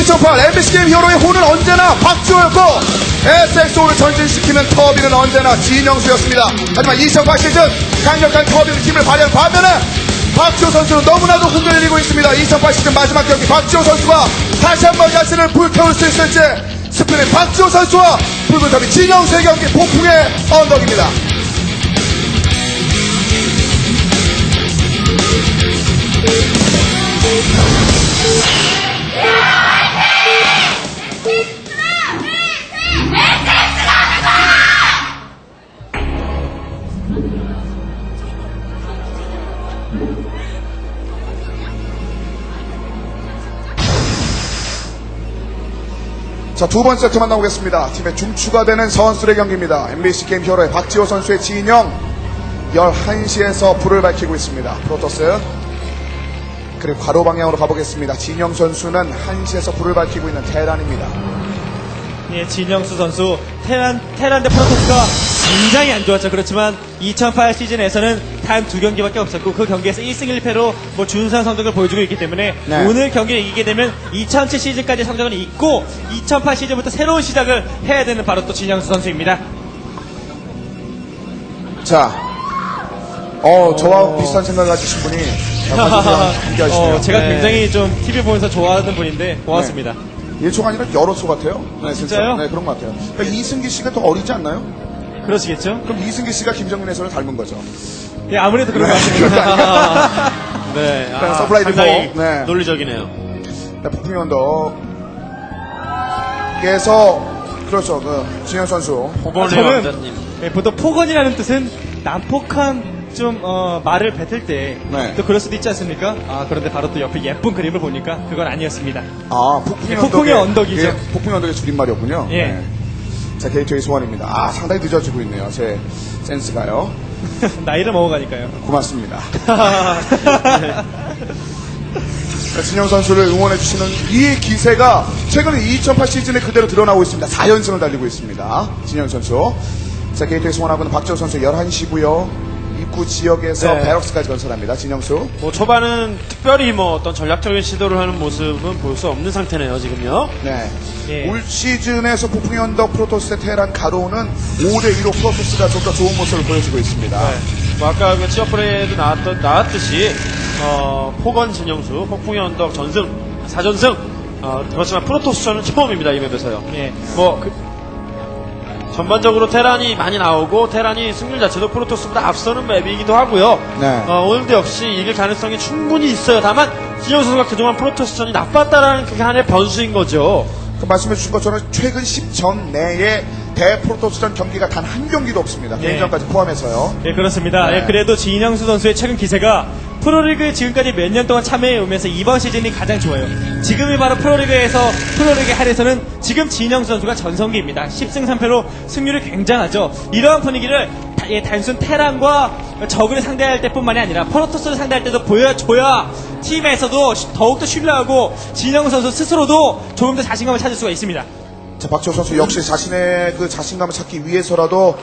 2008 MBC 게임 히어로의 혼은 언제나 박주호였고 SXO를 전진시키는 터비는 언제나 진영수였습니다. 하지만 2008 시즌 강력한 터비는 힘을 발휘한 반면에 박주호 선수는 너무나도 흔들리고 있습니다. 2008 시즌 마지막 경기 박주호 선수가 다시 한번 자신을 불태울 수 있을지 스피는 박주호 선수와 붉은 터비 진영수의 경기 폭풍의 언덕입니다. 자, 두 번째 세트 만나보겠습니다. 팀의 중추가 되는 선수의 경기입니다. MBC 게임 히어로의 박지호 선수의 진영 11시에서 불을 밝히고 있습니다. 프로토스 그리고 가로 방향으로 가보겠습니다. 진영 선수는 1시에서 불을 밝히고 있는 테란입니다. 예, 진영수 선수 테란 대 프로토스가 굉장히 안 좋았죠. 그렇지만 2008 시즌에서는 단 2경기밖에 없었고 그 경기에서 1승 1패로 뭐 준수한 성적을 보여주고 있기 때문에 네. 오늘 경기를 이기게 되면 2007 시즌까지 성적은 있고 2008 시즌부터 새로운 시작을 해야 되는 바로 또 진영수 선수입니다. 자, 저와 비슷한 생각을 가지신 분이 함께 하시네요. 제가 네. 굉장히 좀 TV 보면서 좋아하는 분인데 고맙습니다. 네. 1초가 아니라 여러 초 같아요. 네, 진짜요? 네, 그런 것 같아요. 그러니까 이승기 씨가 더 어리지 않나요? 그러시겠죠? 그럼 이승기 씨가 김정민 해설을 닮은 거죠. 예, 아무래도 그런 것 같습니다. 네, 서플라이 상당히 리버. 네. 논리적이네요. 네, 폭풍 언덕에서 그렇죠. 진영 선수. 호벌리 저는 왕자님. 예, 보통 폭언이라는 뜻은 난폭한 좀 말을 뱉을 때 또 네. 그럴 수도 있지 않습니까? 그런데 바로 또 옆에 예쁜 그림을 보니까 그건 아니었습니다. 폭풍의, 폭풍의 언덕이죠. 예, 폭풍의 언덕의 줄임말이었군요. 예. 네. 자, 게이트웨이 소환입니다. 상당히 늦어지고 있네요. 제 센스가요. 나이를 먹어가니까요. 고맙습니다. 자, 진영 선수를 응원해주시는 이 기세가 최근 2008 시즌에 그대로 드러나고 있습니다. 4연승을 달리고 있습니다. 진영 선수. 자, 게이트웨이 소환하고는 박지호 선수 11시고요. 입구 지역에서 네. 베럭스까지 건설합니다. 진영수. 뭐 초반은 특별히 뭐 어떤 전략적인 시도를 하는 모습은 볼 수 없는 상태네요, 지금요. 네. 예. 올 시즌에서 폭풍의 언덕 프로토스의 테란 가로는 5대2로 프로토스가 좀 더 좋은 모습을 보여주고 있습니다. 뭐 아까 그 취업플레이에도 나왔듯이 폭언 진영수, 폭풍의 언덕 전승, 4전승. 그렇지만 프로토스전은 처음입니다, 이 맵에서요. 예. 전반적으로 테란이 많이 나오고 테란이 승률 자체도 프로토스보다 앞서는 맵이기도 하고요. 네. 오늘도 역시 이길 가능성이 충분히 있어요. 다만 진영 선수가 그동안 프로토스전이 나빴다라는 그게 하나의 변수인 거죠. 말씀해 주신 것처럼 최근 10전 내에 대프로토스전 경기가 단 한 경기도 없습니다. 네. 개인전까지 포함해서요. 예, 그렇습니다. 네. 예, 그래도 진영수 선수의 최근 기세가 프로리그 지금까지 몇 년 동안 참여해 오면서 이번 시즌이 가장 좋아요. 지금이 바로 프로리그 할에서는 지금 진영수 선수가 전성기입니다. 10승 3패로 승률이 굉장하죠. 이러한 분위기를 단순 테란과 적을 상대할 때뿐만이 아니라 프로토스를 상대할 때도 보여줘야 팀에서도 더욱더 신뢰하고 진영수 선수 스스로도 조금 더 자신감을 찾을 수가 있습니다. 자, 박지호 선수 역시 자신의 그 자신감을 찾기 위해서라도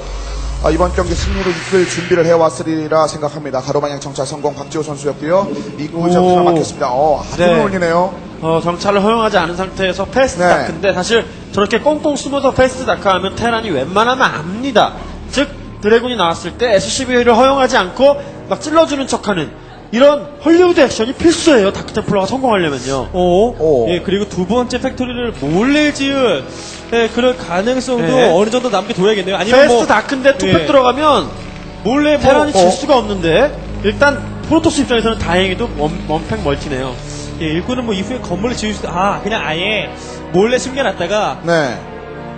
이번 경기 승리로 이끌 준비를 해왔으리라 생각합니다. 가로방향 정찰 성공 박지호 선수였고요. 입구 지역 하나 막혔습니다. 아주 네. 올리네요. 정찰을 허용하지 않은 상태에서 패스트 네. 다크인데 사실 저렇게 꽁꽁 숨어서 패스트 다크 하면 테란이 웬만하면 압니다. 즉 드래곤이 나왔을 때 SCV를 허용하지 않고 막 찔러주는 척하는 이런 헐리우드 액션이 필수예요. 다크템플러가 성공하려면요. 오. 예, 그리고 두 번째 팩토리를 몰래 지을 그럴 가능성도 네. 어느 정도 남겨둬야겠네요. 아니면 패스트 다크인데 투팩 들어가면 몰래 테란이 질 수가 없는데 일단 프로토스 입장에서는 다행히도 원팩 멀티네요. 예, 일꾼은 뭐 이후에 건물을 지을 수도 그냥 아예 몰래 숨겨놨다가 네.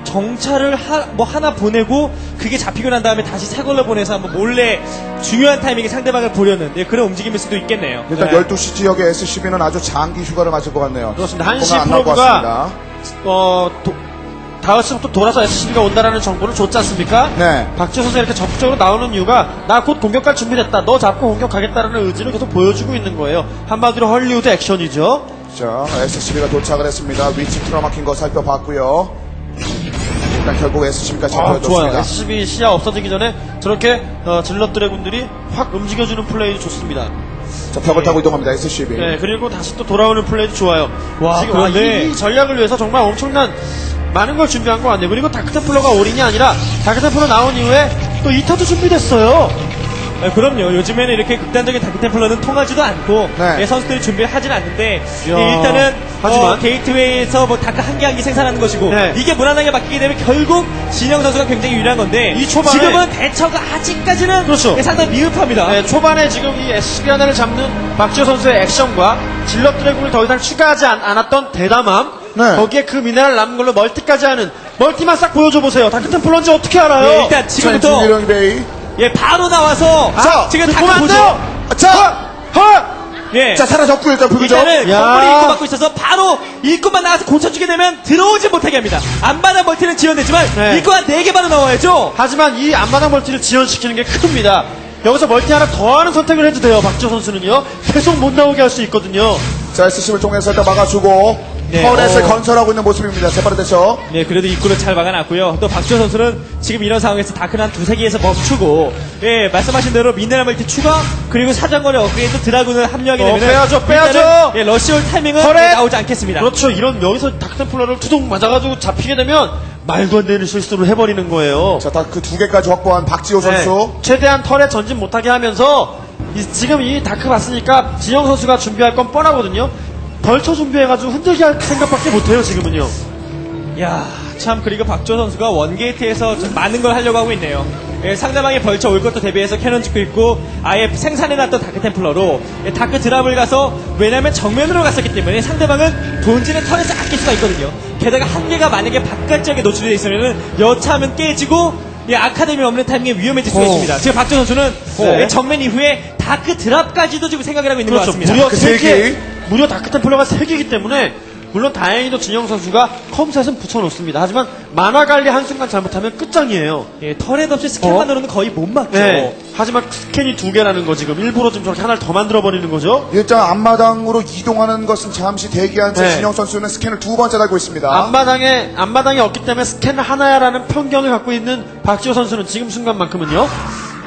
정찰을 하나 보내고 그게 잡히고 난 다음에 다시 새 걸로 보내서 한번 몰래 중요한 타이밍에 상대방을 보려는 그런 움직임일 수도 있겠네요. 일단 네. 12시 지역의 SCB는 아주 장기 휴가를 맞을 것 같네요. 그렇습니다. 한시 뭔가 안 나올 것 프로브가 같습니다. 다음부터 돌아서 SCB가 온다라는 정보를 줬지 않습니까? 네. 박지호 선수가 이렇게 적극적으로 나오는 이유가 나 곧 공격할 준비됐다. 너 잡고 공격하겠다라는 의지를 계속 보여주고 있는 거예요. 한마디로 헐리우드 액션이죠. 자, SCB가 도착을 했습니다. 위치 틀어막힌 거 살펴봤고요. 일단 결국 SCB가 좋아요. 잡혀졌습니다. SCB 시야 없어지기 전에 저렇게 질럿 드래곤들이 확 움직여주는 플레이 좋습니다. 자, 벽을 타고 이동합니다. SCB. 네, 그리고 다시 또 돌아오는 플레이도 좋아요. 와, 지금 그런데- 이 전략을 위해서 정말 엄청난 많은 걸 준비한 것 같네요. 그리고 다크템플러가 올인이 아니라 다크템플러 나온 이후에 또 2타도 준비됐어요. 그럼요. 요즘에는 이렇게 극단적인 다크템플러는 통하지도 않고 네. 선수들이 준비를 하진 않는데 이야, 일단은 하지만- 게이트웨이에서 뭐 다크 한 개 생산하는 것이고 네. 이게 무난하게 바뀌게 되면 결국 진영 선수가 굉장히 유리한 건데 이 초반에- 지금은 대처가 아직까지는 그렇죠. 상당히 미흡합니다. 네, 초반에 지금 이 SCB 하나를 잡는 박지호 선수의 액션과 질럿 드래곤을 더 이상 추가하지 않았던 대담함, 네. 거기에 그 미네랄 남은 걸로 멀티까지 하는 멀티만 싹 보여줘 보세요. 다크템플러인지 어떻게 알아요? 예, 일단 자, 지금부터 김기령 베이. 예 바로 나와서 자, 지금 보면 다크 안 보죠. 돼요. 자, 예. 자, 사라졌고요. 일단 불교죠. 일단은 야. 건물이 입구 막고 있어서 바로 입구만 나가서 고쳐주게 되면 들어오지 못하게 합니다. 안마당 멀티는 지연되지만 네. 입구가 4개 바로 나와야죠. 하지만 이 앞마당 멀티를 지연시키는 게 큽니다. 여기서 멀티 하나 더 하는 선택을 해도 돼요. 박지호 선수는요. 계속 못 나오게 할 수 있거든요. 자, SCB를 통해서 일단 막아주고 네. 터렛을 건설하고 있는 모습입니다. 재빠르 대처. 네, 그래도 입구를 잘 막아놨고요. 또 박주호 선수는 지금 이런 상황에서 다크는 한 2-3개에서 멈추고, 예, 말씀하신 대로 미네랄 멀티 추가, 그리고 사정거리 업그레이드 드라군을 합류하게 되면 빼야죠. 예, 러시올 타이밍은 터렛! 예, 나오지 않겠습니다. 그렇죠. 이런 여기서 다크템플러를 투동 맞아가지고 잡히게 되면 말도 안 되는 실수를 해버리는 거예요. 자, 다 그 2개까지 확보한 박지호 선수. 네, 최대한 털에 전진 못하게 하면서 지금 이 다크 봤으니까 진영 선수가 준비할 건 뻔하거든요. 벌쳐 준비해가지고 흔들게 할 생각밖에 못해요 지금은요. 야, 참 그리고 박주호 선수가 원게이트에서 좀 많은 걸 하려고 하고 있네요. 예, 상대방이 벌쳐 올 것도 대비해서 캐논 짓고 있고 아예 생산해놨던 다크템플러로 예, 다크 드랍을 가서 왜냐면 정면으로 갔었기 때문에 상대방은 본진의 턴에서 아낄 수가 있거든요. 게다가 한 개가 만약에 바깥 지역에 노출되어 있으면은 여차하면 깨지고 예, 아카데미 없는 타이밍에 위험해질 수가 있습니다. 지금 박주호 선수는 네. 예, 정면 이후에 다크 드랍까지도 지금 생각을 하고 있는 것 그렇죠. 같습니다. 무려 다크 3개, 세 무려 다크템플러가 3개이기 때문에 물론 다행히도 진영 선수가 컴셋은 붙여놓습니다. 하지만 만화 관리 한순간 잘못하면 끝장이에요. 예, 터렛 없이 스캔만으로는 거의 못 막죠. 네. 하지만 스캔이 2개라는 거 지금 일부러 좀 저렇게 하나를 더 만들어버리는 거죠. 일단 앞마당으로 이동하는 것은 잠시 대기한 채 네. 진영 선수는 스캔을 2번째 달고 있습니다. 앞마당이 없기 때문에 스캔 하나야라는 편견을 갖고 있는 박지호 선수는 지금 순간만큼은요.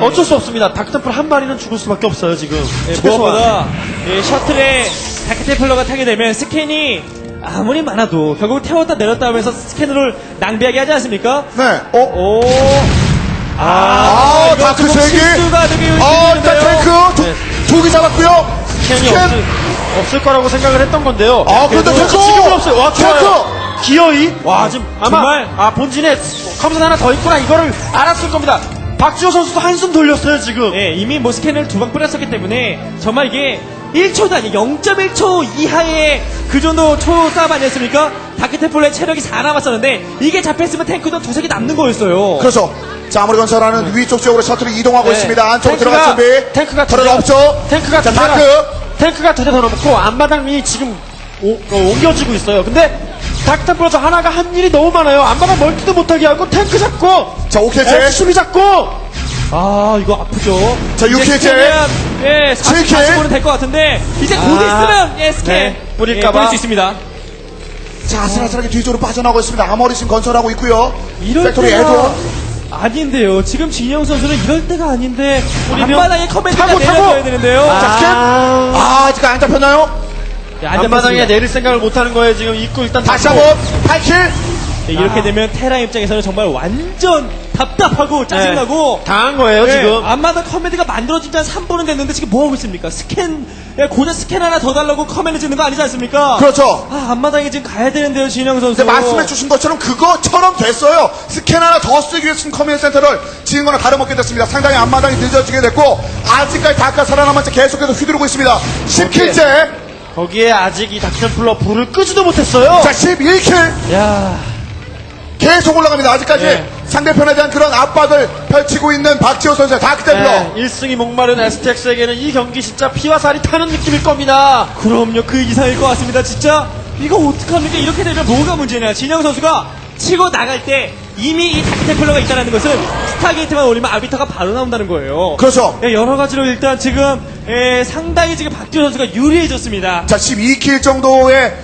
어쩔 수 없습니다. 다크템플 한 마리는 죽을 수밖에 없어요 지금. 예, 최소한. 무엇보다 예, 셔틀에 다크테플러가 타게 되면 스캔이 아무리 많아도 결국 태웠다 내렸다 하면서 스캔으를 낭비하게 하지 않습니까? 네. 오. 아, 이거 다크 조금 3개. 실수가 되게 일단 탱크 네. 2개 잡았고요. 스캔이 스캔. 없을 거라고 생각을 했던 건데요. 아, 그런데 탱크! 지금은 없어요. 와, 탱크! 좋아요. 기어이. 와, 지금 아마 정말. 본진에 컴퓨터 하나 더 있구나 이거를 알았을 겁니다. 박지호 선수도 한숨 돌렸어요 지금. 예, 이미 뭐 스캔을 2방 뿌렸었기 때문에 정말 이게 1초도 아니 0.1초 이하의 그 정도 초싸움 아니었습니까? 다크테플러의 체력이 4 남았었는데 이게 잡혔으면 탱크도 2-3개 남는 거였어요. 그렇죠. 자, 아무리 건설하는 위쪽 지역으로 셔틀이 이동하고 네. 있습니다. 안쪽으로 들어갈 준비. 탱크가 털은 두 대가- 없죠. 탱크가 자, 두 대가- 다크. 탱크가 2대 더 넘고 앞마당이 지금 옮겨지고 있어요. 근데 다크템플러 저 하나가 한 일이 너무 많아요. 앞마당 멀티도 못하게 하고 탱크 잡고 자, 오케이제. 수비 잡고. 아, 이거 아프죠. 자, 이제 6킬째. 스캔이면, 예, 7킬. 40%는 될 것 같은데 이제 곧 있으면 예, 스캔 네, 뿌릴까봐. 뿌릴 수 있습니다. 자, 아슬아슬하게 뒤쪽으로 빠져나오고 있습니다. 아머리 지금 건설하고 있고요. 이럴 팩토리 때가 에드원. 아닌데요. 지금 진영 선수는 이럴 때가 아닌데 뿌리면 앞바닥에 커맨드가 타고, 타고. 내려줘야 되는데요. 자, 스캔. 아직 안 잡혔나요? 예, 안 앞마당에 잡혔습니다. 내릴 생각을 못하는 거예요. 지금 입구 일단 다시 닫고. 한번 8킬. 예, 이렇게 되면 테라 입장에서는 정말 완전 답답하고 짜증나고 당한 거예요 예, 지금. 앞마당 커맨드가 만들어진 지 한 3분은 됐는데 지금 뭐하고 있습니까? 스캔 고작 스캔 하나 더 달라고 커맨드 짓는 거 아니지 않습니까? 그렇죠. 아, 앞마당에 지금 가야 되는데요, 진영 선수. 근데 말씀해 주신 것처럼 그거처럼 됐어요. 스캔 하나 더 쓰기 위해 쓴 커뮤니티 센터를 지은 거나 다름없게 됐습니다. 상당히 앞마당이 늦어지게 됐고 아직까지 다크가 살아남은 채 계속해서 휘두르고 있습니다. 10킬째. 거기에 아직 이 다크템플러 불을 끄지도 못했어요. 자, 11킬. 야, 계속 올라갑니다. 아직까지 네. 상대편에 대한 그런 압박을 펼치고 있는 박지호 선수의 다크템플러. 네, 1승이 목마른 STX에게는 이 경기 진짜 피와 살이 타는 느낌일 겁니다. 그럼요, 그 이상일 것 같습니다. 진짜 이거 어떡합니까? 이렇게 되면 뭐가 문제냐? 진영 선수가 치고 나갈 때 이미 이 다크테플러가 있다는 것은 스타게이트만 올리면 아비터가 바로 나온다는 거예요. 그렇죠. 예, 여러 가지로 일단 지금 상당히 지금 박지호 선수가 유리해졌습니다. 자, 12킬 정도의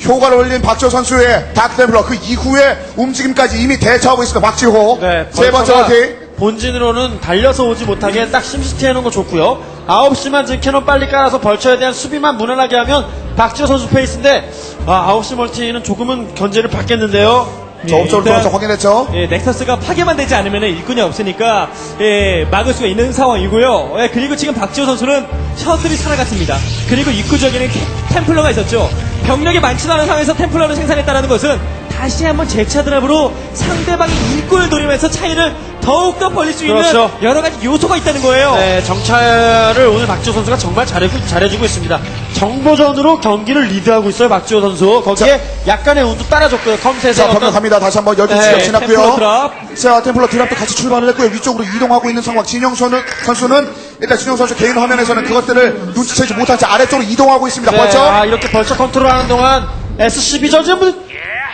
효과를 올린 박지호 선수의 다크템플러 그 이후의 움직임까지 이미 대처하고 있습니다. 박지호. 네, 세 번째 벌처가 화팅. 본진으로는 달려서 오지 못하게 딱 심시티 해놓은 거 좋고요. 9시만 지금 캐논 빨리 깔아서 벌처에 대한 수비만 무난하게 하면 박지호 선수 페이스인데 9시 멀티는 조금은 견제를 받겠는데요. 자, 옵저를 일단, 통해서 확인했죠. 예, 넥서스가 파괴만 되지 않으면 일꾼이 없으니까 예, 막을 수가 있는 상황이고요. 예, 그리고 지금 박지호 선수는 셔틀이 살아갔습니다. 그리고 입구 지역에는 템플러가 있었죠. 병력이 많지도 않은 상황에서 템플러를 생산했다는 것은 다시 한번 재차 드랍으로 상대방의 일꾼을 노리면서 차이를 더욱더 벌릴 수 있는 그렇죠. 여러 가지 요소가 있다는 거예요. 네, 정찰을 오늘 박지호 선수가 정말 잘해주고 있습니다. 정보전으로 경기를 리드하고 있어요, 박지호 선수. 거기에 약간의 운도 따라줬고요, 컴셋에. 자, 병력 갑니다. 다시 한번 12시 네, 지났고요. 템플러 드랍. 자, 템플러 드랍도 같이 출발을 했고요. 위쪽으로 이동하고 있는 상황. 진영 선수는 일단 진영 선수 개인 화면에서는 그것들을 눈치채지 못한 채 아래쪽으로 이동하고 있습니다. 네, 벌써 이렇게 벌처 컨트롤하는 동안 SCB 저지부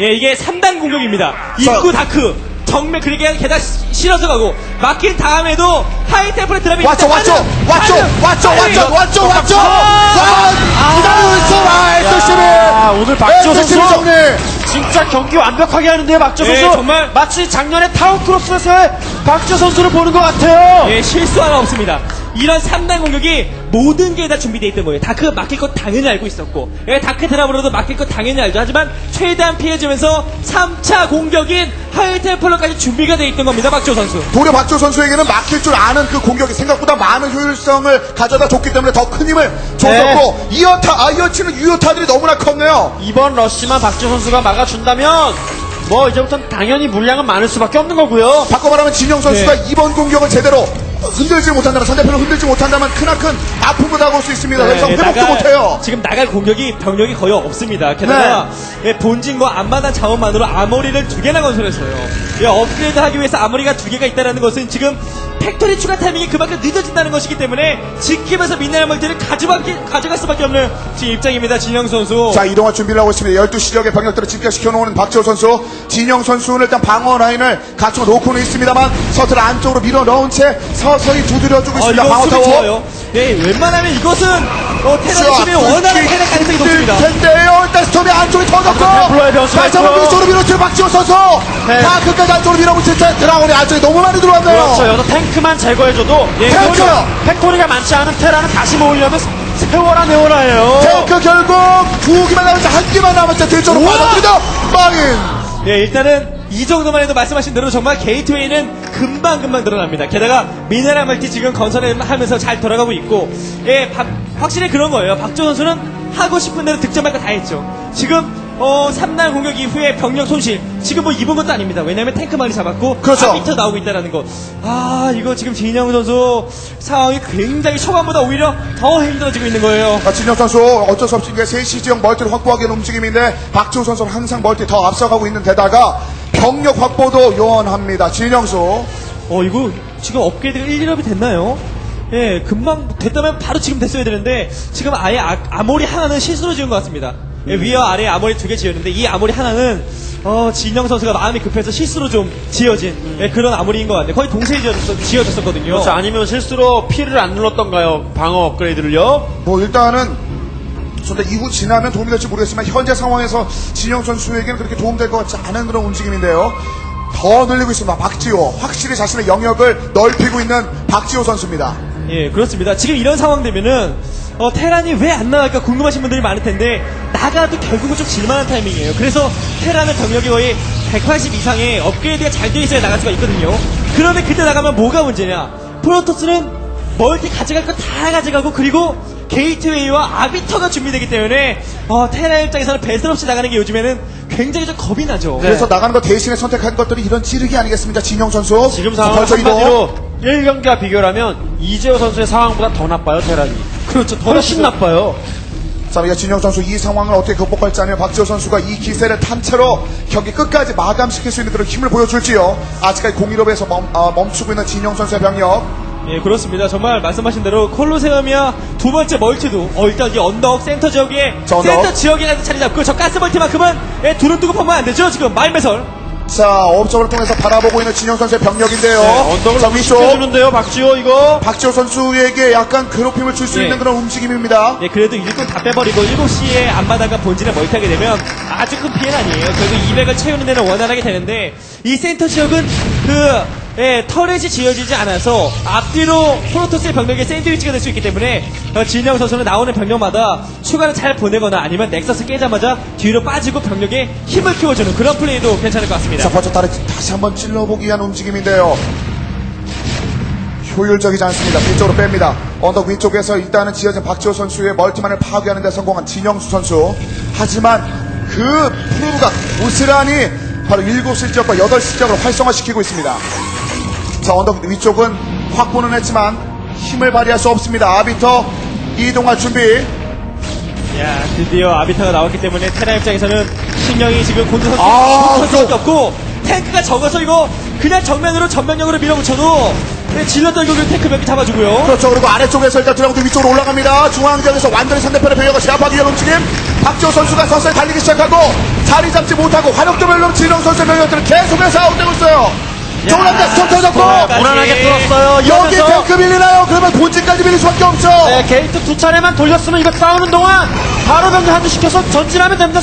예, 이게 3단 공격입니다. 입구 다크, 정면, 그리고 게다가 실어서 가고, 막힌 다음에도 하이템플의 드랍이 왔죠. 기다리고 있어. SCB. 오늘 박지호 SCB 선수 정리. 진짜 경기 완벽하게 하는데요, 박지호 네, 선수. 정말. 마치 작년에 타운크로스에서의 박지호 선수를 보는 것 같아요. 예, 실수 하나 없습니다. 이런 3단 공격이 모든 게 다 준비되어 있던 거예요. 다크 막힐 것 당연히 알고 있었고, 예, 다크 드랍으로도 막힐 것 당연히 알죠. 하지만 최대한 피해주면서 3차 공격인 하이템플러까지 준비가 되어 있던 겁니다, 박지호 선수. 도려 박조 선수에게는 막힐 줄 아는 그 공격이 생각보다 많은 효율성을 가져다 줬기 때문에 더 큰 힘을 줬었고, 이어치는 유효타들이 너무나 컸네요. 이번 러시만 박지호 선수가 막아준다면 뭐 이제부터는 당연히 물량은 많을 수밖에 없는 거고요. 바꿔 말하면 진영 선수가 이번 공격을 제대로 흔들지 못한다면, 상대편을 흔들지 못한다면 크나큰 아픔을 당할 수 있습니다. 그래서 회복도 못해요. 지금 나갈 공격이 병력이 거의 없습니다. 게다가 예, 본진과 앞마당 자원만으로 아머리를 2개나 건설했어요. 예, 업그레이드 하기 위해서 아머리가 2개가 있다는 것은 지금 팩토리 추가 타이밍이 그만큼 늦어진다는 것이기 때문에 지키면서 미네랄 멀티를 가져갈 수밖에 없는 지금 입장입니다. 진영 선수. 자, 이동할 준비를 하고 있습니다. 12시 지역의 병력들을 집결시켜 놓은 박지호 선수. 진영 선수는 일단 방어 라인을 갖춰 놓고는 있습니다만 서틀 안쪽으로 밀어 넣은 채 서서히 두드려주고 있습니다. 이거 방어 수비 타워. 좋아요. 네, 웬만하면 이것은 테라심이 원하는 해낼 가능성이 높습니다. 텐데요. 일단 스톰이 안쪽에 터졌고. 템플러의 변수가 다시 한번 있고요. 위쪽으로 밀어치는 박지호 선수. 네. 다 끝까지 안쪽으로 밀어붙일 때 드라곤이 안쪽에 너무 많이 들어왔네요. 그렇죠. 여기서 탱크만 제거해줘도 예, 탱크! 팩토리가 많지 않은 테라는 다시 모으려면 세워라네오라예요. 탱크 결국 2개만 남았지, 1개만 남았지. 뒤쪽으로 빠졌습니다. 빵인. 예, 일단은 이 정도만 해도 말씀하신 대로 정말 게이트웨이는 금방금방 늘어납니다. 게다가 미네랄 멀티 지금 건설을 하면서 잘 돌아가고 있고, 예, 확실히 그런 거예요. 박지호 선수는 하고 싶은 대로 득점할 거 다 했죠. 지금 3날 공격 이후에 병력 손실 지금 뭐 입은 것도 아닙니다. 왜냐면 탱크 많이 잡았고 그렇죠. 아비터 나오고 있다는 거. 이거 지금 진영 선수 상황이 굉장히 초반보다 오히려 더 힘들어지고 있는 거예요. 진영 선수 어쩔 수 없이 이게 3시 지역 멀티를 확보하기 위한 움직임인데 박지호 선수는 항상 멀티 더 앞서가고 있는 데다가 병력 확보도 요원합니다. 진영수. 이거 지금 업그레이드가 1, 2업이 됐나요? 예, 금방 됐다면 바로 지금 됐어야 되는데 지금 아예 아모리 하나는 실수로 지은 것 같습니다. 예, 위와 아래 아모리 2개 지었는데 이 아모리 하나는 진영 선수가 마음이 급해서 실수로 좀 지어진 예, 그런 아모리인 것 같네요. 거의 동시에 지어졌었거든요. 그렇죠. 아니면 실수로 P를 안 눌렀던가요? 방어 업그레이드를요? 뭐 일단은 근데 이후 지나면 도움이 될지 모르겠지만 현재 상황에서 진영 선수에게는 그렇게 도움될 것 같지 않은 그런 움직임인데요. 더 늘리고 있습니다. 박지호. 확실히 자신의 영역을 넓히고 있는 박지호 선수입니다. 예, 그렇습니다. 지금 이런 상황 되면은 테란이 왜 안 나갈까 궁금하신 분들이 많을 텐데 나가도 결국은 좀 질만한 타이밍이에요. 그래서 테란의 병력이 거의 180 이상의 업그레이드가 잘 돼 있어야 나갈 수가 있거든요. 그런데 그때 나가면 뭐가 문제냐? 프로토스는 멀티 가져갈 거 다 가져가고 그리고 게이트웨이와 아비터가 준비되기 때문에 테란 입장에서는 배슬 없이 나가는 게 요즘에는 굉장히 좀 겁이 나죠. 그래서 나가는 거 대신에 선택한 것들이 이런 찌르기 아니겠습니까? 진영 선수. 지금 상황 벌써 이동. 한마디로 1경기와 비교하면 이재호 선수의 상황보다 더 나빠요, 테란이. 그렇죠. 훨씬 나빠요. 자, 이제 진영 선수 이 상황을 어떻게 극복할지 아니면 박지호 선수가 이 기세를 탄 채로 경기 끝까지 마감시킬 수 있는 그런 힘을 보여줄지요. 아직까지 공일업에서 멈추고 있는 진영 선수의 병력. 예, 그렇습니다. 정말 말씀하신 대로 콜로세움이야 두 번째 멀티도 일단 이 언덕 센터 지역에 자, 언덕. 센터 지역에 가서 자리 잡고 저 가스 멀티만큼은 두른 두고 보면 안 되죠. 지금 말매설. 자, 업적을 통해서 바라보고 있는 진영 선수의 병력인데요. 언덕을 자, 너무 위쪽. 쉽게 주는데요, 박지호 이거. 박지호 선수에게 약간 괴롭힘을 줄 수 예. 있는 그런 움직임입니다. 예, 그래도 일꾼 다 빼버리고 7시에 앞마다가 본진에 멀티하게 되면 아주 큰 피해는 아니에요. 결국 200을 채우는 데는 원활하게 되는데 이 센터 지역은 터렛이 지어지지 않아서 앞뒤로 프로토스의 병력이 샌드위치가 될 수 있기 때문에 진영 선수는 나오는 병력마다 추가를 잘 보내거나 아니면 넥서스 깨자마자 뒤로 빠지고 병력에 힘을 키워주는 그런 플레이도 괜찮을 것 같습니다. 자, 벌써 다시 한번 찔러보기 위한 움직임인데요. 효율적이지 않습니다. 뒤쪽으로 뺍니다. 언덕 위쪽에서 일단은 지어진 박지호 선수의 멀티만을 파괴하는 데 성공한 진영수 선수. 하지만 그 프로브가 고스란히 바로 7시 지역과 8시 지역으로 활성화시키고 있습니다. 자, 언덕 위쪽은 확보는 했지만 힘을 발휘할 수 없습니다. 아비터 이동할 준비. 야, 드디어 아비타가 나왔기 때문에 테라 입장에서는 신경이 지금 곤두 선수 수밖에 없고 탱크가 적어서 이거 그냥 정면으로 전면력으로 밀어붙여도 질러 떨고는 탱크 몇 개 잡아주고요. 그렇죠. 그리고 아래쪽에서 일단 드라군도 위쪽으로 올라갑니다. 중앙지역에서 완전히 상대편의 병력을 제압하기 위한 움직임. 박지호 선수가 서서히 달리기 시작하고 자리 잡지 못하고 화력도 별로 진영 선수의 병력들은 계속해서 아웃되고 있어요. 조남자 스톱 터졌고 무난하게 뚫었어요. 여기 이러면서 탱크 밀리나요? 그러면 본진까지 밀릴 수밖에 없죠. 네, 게이트 2차례만 돌렸으면 이거 싸우는 동안 바로 병력 한두 시켜서 전진하면 됩니다.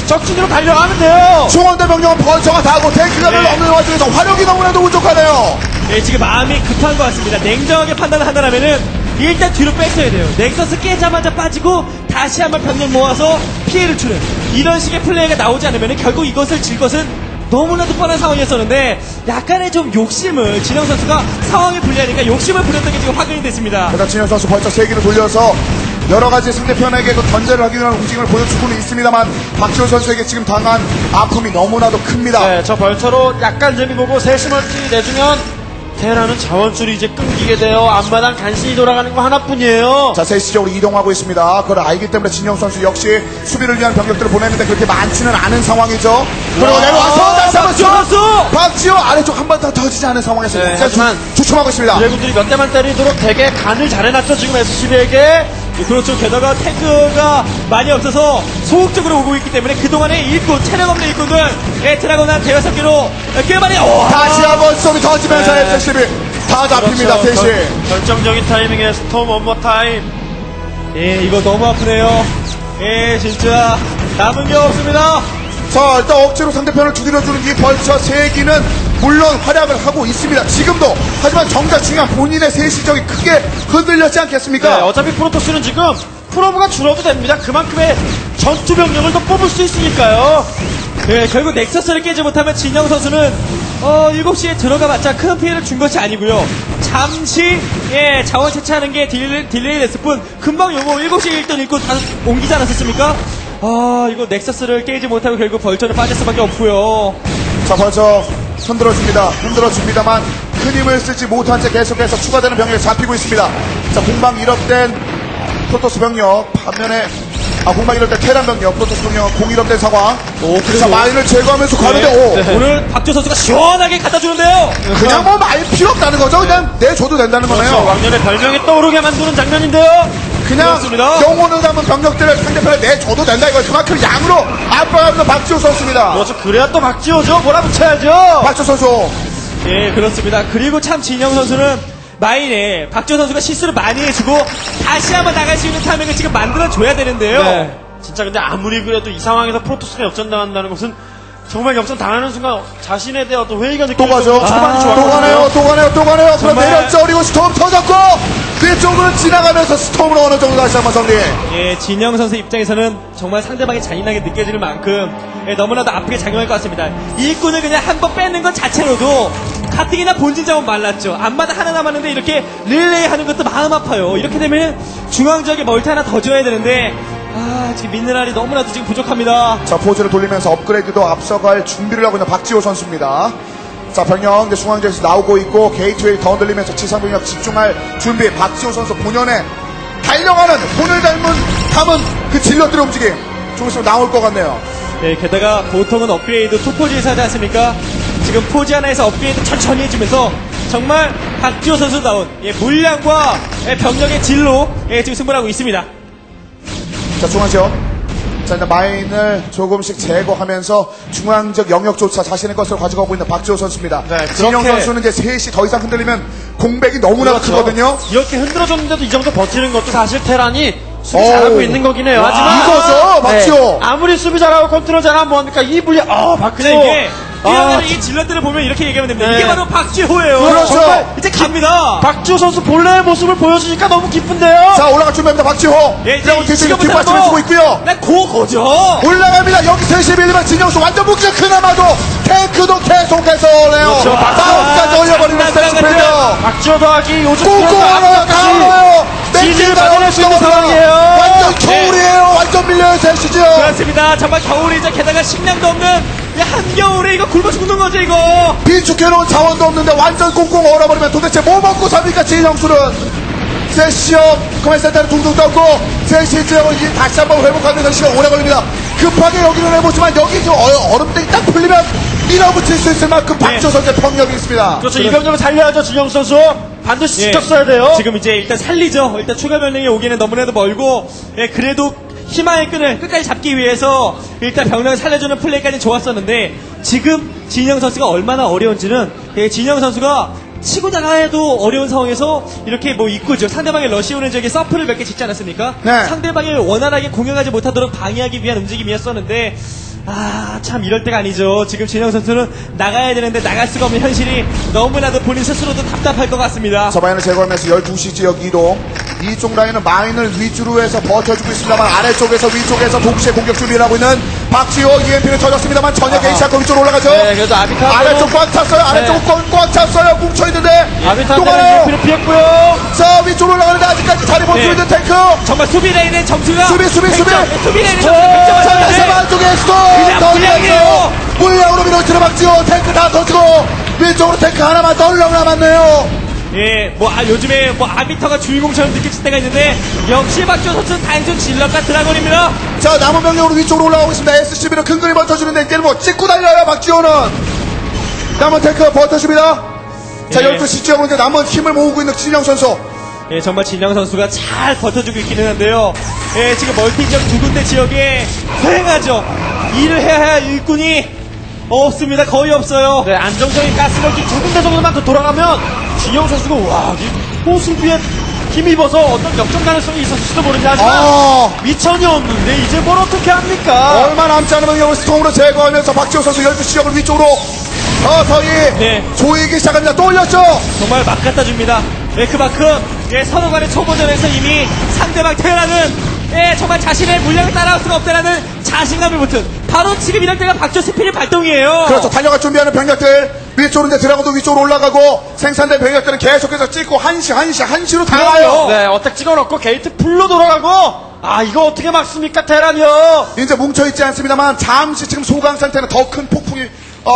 적진으로 달려가면 돼요. 중원대 병력은 벌처가 다하고 탱크가 별로 없는 와중에서 화력이 너무나도 부족하네요. 네, 지금 마음이 급한 것 같습니다. 냉정하게 판단을 한다면은 일단 뒤로 뺐어야 돼요. 넥서스 깨자마자 빠지고 다시 한번 병력 모아서 피해를 주는 이런 식의 플레이가 나오지 않으면 결국 이것을 질 것은 너무나도 뻔한 상황이었었는데 약간의 좀 욕심을 진영 선수가 상황이 불리하니까 욕심을 부렸던 게 지금 확인이 됐습니다. 일단 진영 선수 벌써 3기를 돌려서 여러 가지 상대편에게 그 견제를 하기 위한 움직임을 보여주고는 있습니다만 박지호 선수에게 지금 당한 아픔이 너무나도 큽니다. 네, 저 벌처로 약간 재미 보고 세시멀티 내주면 테라는 자원줄이 이제 끊기게 돼요. 앞마당 간신히 돌아가는 거 하나뿐이에요. 자, 세시적으로 이동하고 있습니다. 그걸 알기 때문에 진영 선수 역시 수비를 위한 병력들을 보내는데 그렇게 많지는 않은 상황이죠. 그리고 내려와서 다시 한번 쳐! 박지호 아래쪽 한 번 더 터지지 않은 상황에서 네, 하지만 주춤하고 있습니다. 드래곤들이 몇 대만 때리도록 되게 간을 잘 해놨죠. 지금 SCB에게. 그렇죠. 게다가 탱크가 많이 없어서 소극적으로 오고 있기 때문에 그동안에 일꾼, 체력 없는 일꾼들 드라곤한 대여섯 개로 꽤 많이 다시 한번 쏘이 터지면서 네. SCB 다 잡힙니다. 그렇죠. 대시. 결정적인 타이밍에 스톰 원모 타임. 예, 이거 너무 아프네요. 예, 진짜 남은 게 없습니다. 자, 일단 억지로 상대편을 두드려주는 이 벌처 3기는 물론 활약을 하고 있습니다. 지금도. 하지만 정작 중요한 본인의 세시적이 크게 흔들렸지 않겠습니까? 네, 어차피 프로토스는 지금 프로브가 줄어도 됩니다. 그만큼의 전투 병력을 더 뽑을 수 있으니까요. 네, 결국 넥서스를 깨지 못하면 진영 선수는 7시에 들어가봤자 큰 피해를 준 것이 아니고요. 잠시 자원 채취하는 게 딜레이 됐을 뿐 금방 요거 7시에 일단 일꾼 다 옮기지 않았었습니까? 이거 넥서스를 깨지 못하고 결국 벌처를 빠질 수밖에 없고요. 자, 벌써 흔들어줍니다만 큰 힘을 쓰지 못한 채 계속해서 추가되는 병력이 잡히고 있습니다. 자, 공방 1업된 프로토스 병력 반면에 공방 1업된 테란 병력 프로토스 병력 공 1업된 상황. 자, 마인을 제거하면서 가는데 오늘 박지호 선수가 시원하게 갖다 주는데요. 그냥 뭐 말 필요 없다는 거죠. 그냥 내줘도 된다는 그렇죠. 거네요. 왕년의 별명이 떠오르게 만드는 장면인데요. 그냥 그렇습니다. 영혼을 담은 병력들을 상대편에 내줘도 된다. 이거 그만큼 양으로 압박하는 박지호 선수입니다. 그렇죠. 그래야 또 박지호죠. 몰아붙여야죠. 박지호 선수. 예, 그렇습니다. 그리고 참 진영 선수는 마인에 박지호 선수가 실수를 많이 해주고 다시 한번 나갈 수 있는 타이밍을 지금 만들어줘야 되는데요. 네. 진짜 근데 아무리 그래도 이 상황에서 프로토스가 역전당한다는 것은 정말 역전 당하는 순간 자신에 대한 어떤 회의가 또 가죠. 느껴지고 초반이 좋았거든요. 또 가네요. 그럼 정말. 내렸죠. 그리고 스톰 터졌고 뒤쪽으로 지나가면서 스톰으로 어느 정도 다시 한번 정리. 예, 진영 선수 입장에서는 정말 상대방이 잔인하게 느껴지는 만큼 너무나도 아프게 작용할 것 같습니다. 일꾼을 그냥 한 번 뺏는 것 자체로도 가뜩이나 본진 자원 말랐죠. 앞마다 하나 남았는데 이렇게 릴레이 하는 것도 마음 아파요. 이렇게 되면 중앙 지역에 멀티 하나 더 줘야 되는데 지금 미네랄이 너무나도 지금 부족합니다. 자, 포즈를 돌리면서 업그레이드도 앞서갈 준비를 하고 있는 박지호 선수입니다. 자, 병력 이제 중앙지에서 나오고 있고 게이트웨이 더 흔들리면서 지상 병력 집중할 준비. 박지호 선수 본연의 달려가는 본을 담은 그 질럿들의 움직임 좀 있으면 나올 것 같네요. 예, 게다가 보통은 업그레이드 투포지에서 하지 않습니까? 지금 포지 하나에서 업그레이드 천천히 해주면서 정말 박지호 선수다운 물량과 병력의 질로 지금 승부를 하고 있습니다. 자, 중앙지역. 자, 일단 마인을 조금씩 제거하면서 중앙적 영역조차 자신의 것으로 가져가고 있는 박지호 선수입니다. 네, 진영 그렇게- 선수는 이제 셋이 더 이상 흔들리면 공백이 너무나 그렇죠. 크거든요. 이렇게 흔들어줬는데도 이 정도 버티는 것도 사실 테란이 수비 잘하고 있는 거긴 해요. 와, 하지만 이거죠, 박지호. 아무리 수비 잘하고 컨트롤 잘하면 뭐합니까? 이 분량 근데 박지호 이게 뛰어가는 이 질럿들을 보면 이렇게 얘기하면 됩니다. 네. 이게 바로 박지호예요. 그렇죠. 정말 이제 갑니다. 박지호 선수 본래의 모습을 보여주니까 너무 기쁜데요. 자, 올라갈 준비합니다. 박지호. 예, 그리고 뒤쪽에 뒷받침을 주고 있고요. 고거죠. 올라갑니다. 여기 3시 밀리면 진영수 완전 묵직. 그나마도 탱크도 계속해서 오네요. 그렇죠. 마음까지 올려버리는 스탠스필드. 박지호 더하기 요즘 꽁꽁 얼어요. 다 얼어요. 시즌을 받아낼 수 있는 상황이에요. 완전 겨울이에요. 완전 밀려요. 제 시즌. 그렇습니다. 정말 겨울이죠. 게다가 식량도 없는 이 한겨울에 이거 굶어 죽는 거죠, 이거. 비축해놓은 자원도 없는데 완전 꽁꽁 얼어버리면 도대체 뭐 먹고 삽니까? 진영수는. 세시업 커맨센터를 둥둥 떠고 세시 지역을 다시 한번 회복하는 데 시간 오래 걸립니다. 급하게 여기는 해보지만 여기 좀 얼음땡이 딱 풀리면 밀어붙일 수 있을 만큼 박지호 선수의 폭력이 있습니다. 그렇죠. 이 병력을 살려야죠. 진영 선수 반드시 지켰어야 돼요. 지금 이제 일단 살리죠. 일단 추가 변경이 오기는 너무나도 멀고, 예, 그래도 희망의 끈을 끝까지 잡기 위해서 일단 병력을 살려주는 플레이까지 좋았었는데, 지금 진영 선수가 얼마나 어려운지는, 예, 진영 선수가 치고 나가야도 어려운 상황에서 이렇게 뭐 있고죠. 상대방의 러시 오는 적에 서프를 몇 개 짓지 않았습니까? 네. 상대방을 원활하게 공격하지 못하도록 방해하기 위한 움직임이었었는데, 참 이럴 때가 아니죠. 지금 진영 선수는 나가야 되는데 나갈 수가 없는 현실이 너무나도 본인 스스로도 답답할 것 같습니다. 서바인을 제거하면서 12시 지역 이동. 이쪽 라인은 마인을 위주로 해서 버텨주고 있습니다만 아래쪽에서 위쪽에서 동시에 공격 준비를 하고 있는 박지호. EMP는 터졌습니다만 전혀 개의치 않고 위쪽으로 올라가죠. 네, 그래서 아비타 아래쪽 꽉 찼어요. 아래쪽 꽉 찼어요. 뭉쳐있는데 또 아비타한테는 가요. EMP를 피했고요. 자, 위쪽으로 올라가는데 아직까지 자리 못 네. 주고 있는 탱크. 정말 수비 라인의 점수가 수비. 수비 라인의 점수가 자, 다시 100점을 안쪽에서도 그냥 물량이에요. 물량으로 밀어치는 박지호. 탱크 다 터지고 위쪽으로 탱크 하나만 덜렁 남았네요. 예, 요즘에 아비터가 주인공처럼 느껴질 때가 있는데, 역시 박지호 선수는 단순 질럿과 드라곤입니다. 자, 남은 병력으로 위쪽으로 올라오고 있습니다. SCB는 큰 그림 버텨주는데 이제는 뭐 찍고 달려요. 박지호는 남은 탱크 버텨줍니다. 자, 예. 12시 지역으로 이제 남은 힘을 모으고 있는 진영 선수. 예, 정말 진영 선수가 잘 버텨주고 있기는 한데요. 예, 지금 멀티 지역 두 군데 지역에 휑하죠. 일을 해야 할 일꾼이 없습니다. 거의 없어요. 네, 안정적인 가스력이 두 군데 정도만 더 돌아가면 진영 선수가 이 호수비에 힘입어서 어떤 역전 가능성이 있었을지도 모르지 하지만 미천이 없는데 이제 뭘 어떻게 합니까? 얼마 남지 않은 병력을 스톰으로 제거하면서 박지호 선수 12시 지역을 위쪽으로 서서히 네. 조이기 시작합니다. 또 올렸죠. 정말 막 갖다 줍니다. 예, 그만큼 서로 간의 초보전에서 이미 상대방 테라는 정말 자신의 물량을 따라올 수가 없다라는 자신감을 붙은 바로 지금 이럴 때가 박지호 스피릿 발동이에요. 그렇죠. 달려갈 준비하는 병력들 위쪽으로 이제 드라곤도 위쪽으로 올라가고 생산된 병력들은 계속해서 찍고 한시로 다가요. 네, 어택 찍어놓고 게이트 풀로 돌아가고 이거 어떻게 막습니까 테란이요? 이제 뭉쳐있지 않습니다만 잠시 지금 소강 상태는 더 큰 폭풍이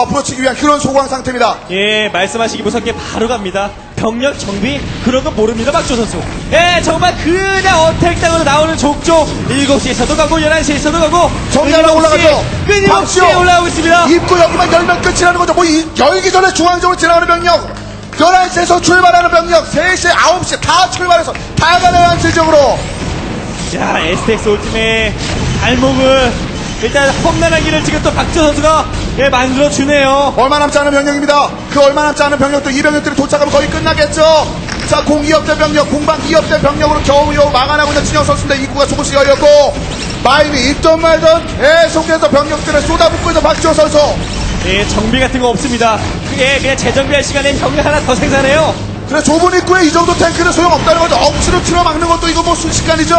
불어치기 위한 그런 소강 상태입니다. 예, 말씀하시기 무섭게 바로 갑니다. 병력 정비 그런 거 모릅니다, 박지호 선수. 예, 정말 그냥 어택당으로 나오는 족족 7시에서도 가고 11시에서도 가고 정리하러 올라가죠. 끊임없이 올라가고 있습니다. 입구 여기만 열면 끝이라는 거죠. 뭐 열기 전에 중앙적으로 지나가는 병력 11시에서 출발하는 병력 3시, 9시 다 출발해서 다 가네요. 한실적으로. 자, STX 올팀의 발목을 일단 험난한 길을 지금 또 박지호 선수가 만들어주네요. 얼마 남지 않은 병력입니다. 그 얼마 남지 않은 병력들, 이 병력들이 도착하면 거의 끝나겠죠. 자, 공기업대 병력, 공방 기업대 병력으로 겨우 막아나고 있는 진영 선수인데 입구가 조금씩 열렸고 마인이 있던 말던 계속해서 병력들을 쏟아붓고 있는 박지호 선수. 예, 정비 같은 거 없습니다. 그게 그냥 재정비할 시간에 병력 하나 더 생산해요. 그래, 좁은 입구에 이 정도 탱크는 소용없다는 거죠. 억지로 틀어막는 것도 이거 뭐 순식간이죠.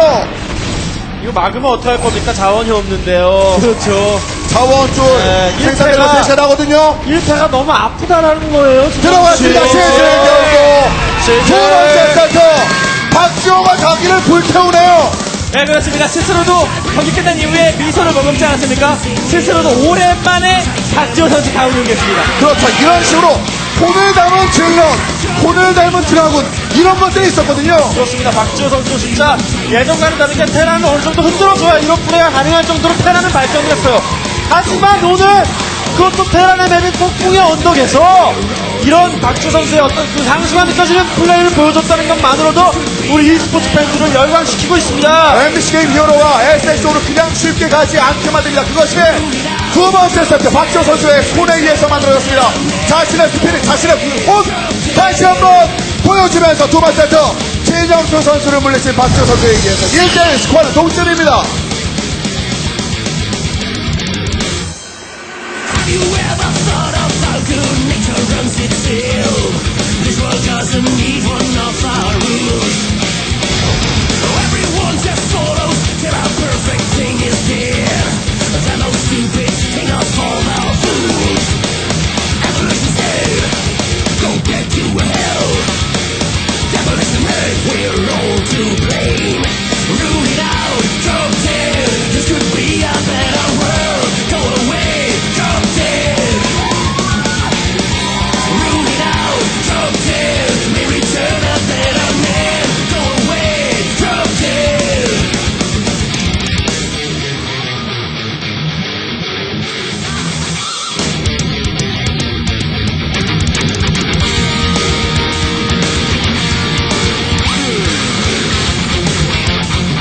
이거 막으면 어떡할 겁니까? 자원이 없는데요. 그렇죠. 자원줄 네, 생산되는 일패가- 대세나거든요. 1패가 너무 아프다라는 거예요. 들어갔습니다. 그렇지. 시즌 결국 시즌. 두 번째 세트 박지호가 자기를 불태우네요. 네, 그렇습니다. 스스로도 경기 끝난 이후에 미소를 머금지 않았습니까? 스스로도 오랜만에 박지호 선수 다운 경기였습니다. 그렇죠. 이런 식으로 손을 닮은 질럿, 손을 닮은 드라군 이런 것들이 있었거든요. 그렇습니다. 박지호 선수 진짜 예전과는 다르게 테란을 어느 정도 흔들어줘야 이런 플레이가 가능할 정도로 테란은 발전을 했어요. 하지만 오늘 그것도 테란의 맵인 폭풍의 언덕에서 이런 박지호 선수의 어떤 그 상승감 느껴지는 플레이를 보여줬다는 것만으로도 우리 e스포츠 팬들을 열광시키고 있습니다. MBC 게임 히어로와 SSO로 그냥 쉽게 가지 않게 만듭니다. 그것이 두 번째 세트 박지호 선수의 손에 의해서 만들어졌습니다. 자신의 스피릿, 자신의 옷 다시 한번 보여주면서 두 번째 세트 진영수 선수를 물리친 박지호 선수에 의해서 1대1 스코어는 동점입니다. You ever thought doesn't need one of our